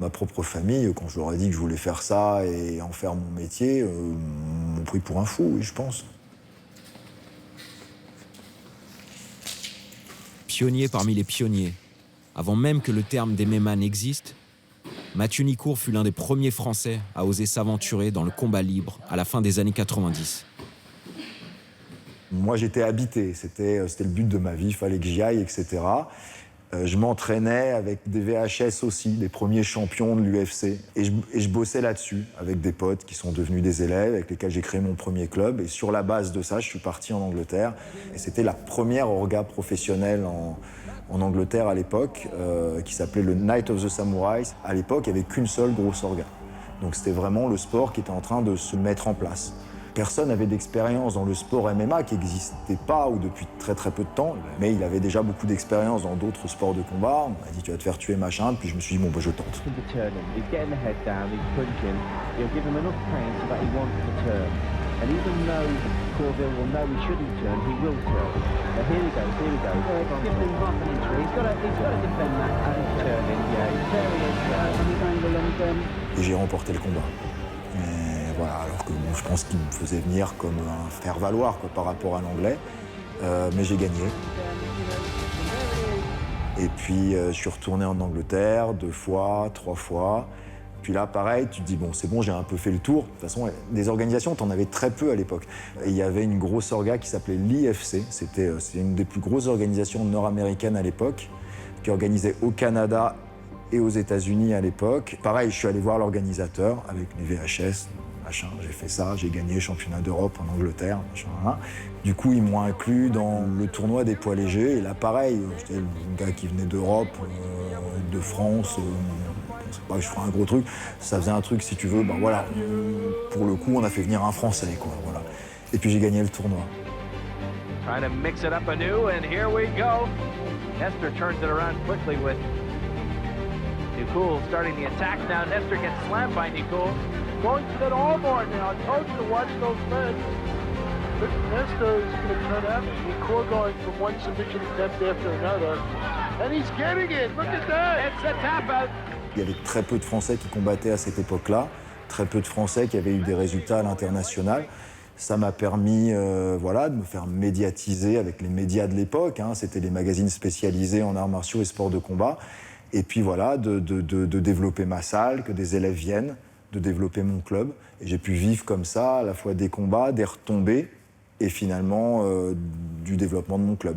Ma propre famille, quand je leur ai dit que je voulais faire ça et en faire mon métier, m'ont pris pour un fou, oui, je pense. Pionnier parmi les pionniers, avant même que le terme d'MMA n'existe, Mathieu Nicourt fut l'un des premiers Français à oser s'aventurer dans le combat libre à la fin des années 90. Moi, j'étais habité, c'était le but de ma vie, il fallait que j'y aille, etc. Je m'entraînais avec des VHS aussi, des premiers champions de l'UFC. Et je bossais là-dessus, avec des potes qui sont devenus des élèves, avec lesquels j'ai créé mon premier club. Et sur la base de ça, je suis parti en Angleterre. Et c'était la première orga professionnelle en Angleterre à l'époque, qui s'appelait le Night of the Samurais. À l'époque, il n'y avait qu'une seule grosse orga. Donc c'était vraiment le sport qui était en train de se mettre en place. Personne n'avait d'expérience dans le sport MMA qui n'existait pas ou depuis très très peu de temps, mais il avait déjà beaucoup d'expérience dans d'autres sports de combat. On m'a dit tu vas te faire tuer machin, puis je me suis dit bon bah je tente. Et j'ai remporté le combat. Et voilà, alors que bon, je pense qu'il me faisait venir comme un faire-valoir par rapport à l'anglais. Mais j'ai gagné. Et puis je suis retourné en Angleterre 2 fois, 3 fois. Puis là, pareil, tu te dis, bon, c'est bon, j'ai un peu fait le tour. De toute façon, des organisations, t'en avais très peu à l'époque. Et il y avait une grosse orga qui s'appelait l'IFC. C'était une des plus grosses organisations nord-américaines à l'époque, qui organisait au Canada et aux États-Unis à l'époque. Pareil, je suis allé voir l'organisateur avec mes VHS, machin. J'ai fait ça, j'ai gagné championnat d'Europe en Angleterre, machin. Hein. Du coup, ils m'ont inclus dans le tournoi des poids légers. Et là, pareil, j'étais le gars qui venait d'Europe, de France. Je sais pas, je ferais un gros truc. Ça faisait un truc, si tu veux, ben voilà. Pour le coup, on a fait venir un Français, quoi. Voilà. Et puis j'ai gagné le tournoi. Trying to mix it up anew, and here we go. Nestor turns it around quickly with Nicoul starting the attack now. Nestor gets slammed by Nicoul. Going to that armbar now. I told you to watch those legs. Nestor is going to turn out. Nicoul going from one submission attempt after another. And he's getting it. Look at that. It's a tap out. Il y avait très peu de Français qui combattaient à cette époque-là, très peu de Français qui avaient eu des résultats à l'international. Ça m'a permis voilà, de me faire médiatiser avec les médias de l'époque. Hein. C'était les magazines spécialisés en arts martiaux et sports de combat. Et puis voilà, de développer ma salle, que des élèves viennent, de développer mon club. Et j'ai pu vivre comme ça à la fois des combats, des retombées et finalement du développement de mon club.